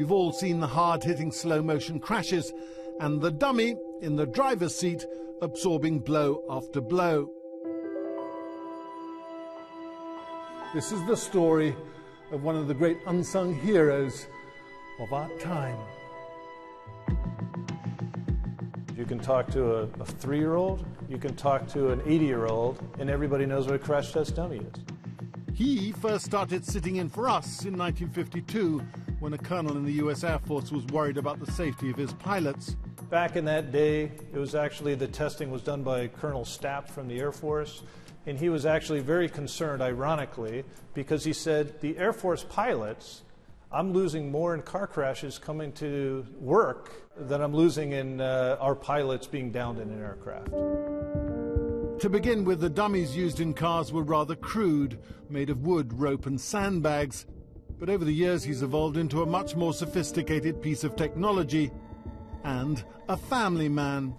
You've all seen the hard-hitting slow-motion crashes and the dummy in the driver's seat absorbing blow after blow. This is the story of one of the great unsung heroes of our time. You can talk to a 3-year-old, you can talk to an 80-year-old, and everybody knows what a crash test dummy is. He first started sitting in for us in 1952 when a colonel in the US Air Force was worried about the safety of his pilots. Back in that day, it was actually the testing was done by Colonel Stapp from the Air Force, and he was actually very concerned, ironically, because he said, the Air Force pilots, I'm losing more in car crashes coming to work than I'm losing in our pilots being downed in an aircraft. To begin with, the dummies used in cars were rather crude, made of wood, rope and sandbags. But over the years, he's evolved into a much more sophisticated piece of technology and a family man.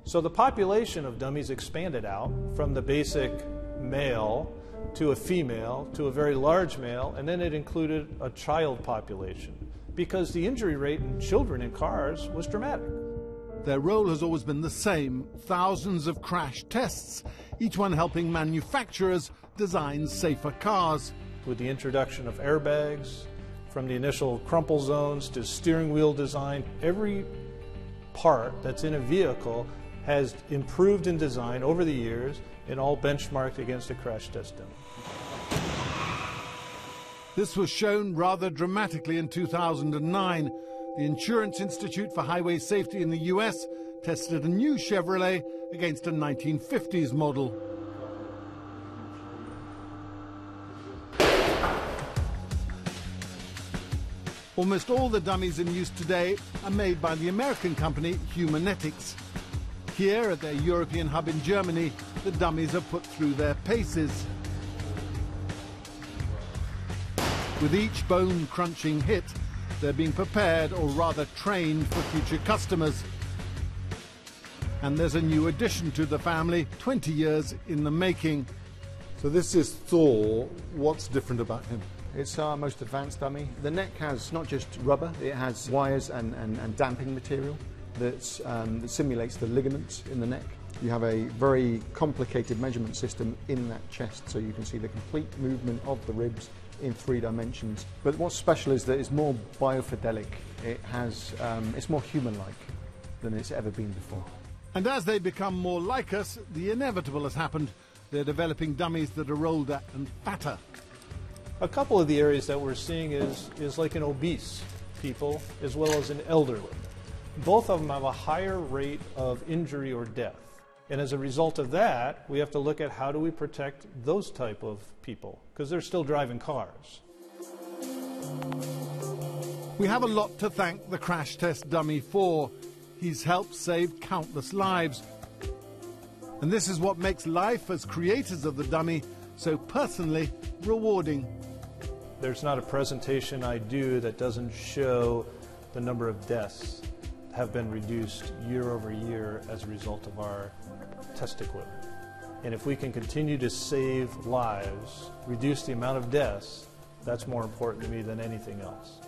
So the population of dummies expanded out from the basic male to a female to a very large male, and then it included a child population because the injury rate in children in cars was dramatic. Their role has always been the same: thousands of crash tests, each one helping manufacturers design safer cars. With the introduction of airbags, from the initial crumple zones to steering wheel design, every part that's in a vehicle has improved in design over the years and all benchmarked against a crash test dummy. This was shown rather dramatically in 2009. The Insurance Institute for Highway Safety in the US tested a new Chevrolet against a 1950s model. Almost all the dummies in use today are made by the American company Humanetics. Here at their European hub in Germany, the dummies are put through their paces. With each bone-crunching hit, they're being prepared, or rather trained, for future customers. And there's a new addition to the family, 20 years in the making. So this is Thor. What's different about him? It's our most advanced dummy. The neck has not just rubber, it has wires and damping material that simulates the ligaments in the neck. You have a very complicated measurement system in that chest, so you can see the complete movement of the ribs in 3 dimensions. But what's special is that it's more biofidelic. It's more human-like than it's ever been before. And as they become more like us, the inevitable has happened. They're developing dummies that are older and fatter. A couple of the areas that we're seeing is like in obese people as well as in elderly. Both of them have a higher rate of injury or death. And as a result of that, we have to look at how do we protect those type of people, because they're still driving cars. We have a lot to thank the crash test dummy for. He's helped save countless lives. And this is what makes life as creators of the dummy so personally rewarding. There's not a presentation I do that doesn't show the number of deaths have been reduced year over year as a result of our test equipment. And if we can continue to save lives, reduce the amount of deaths, that's more important to me than anything else.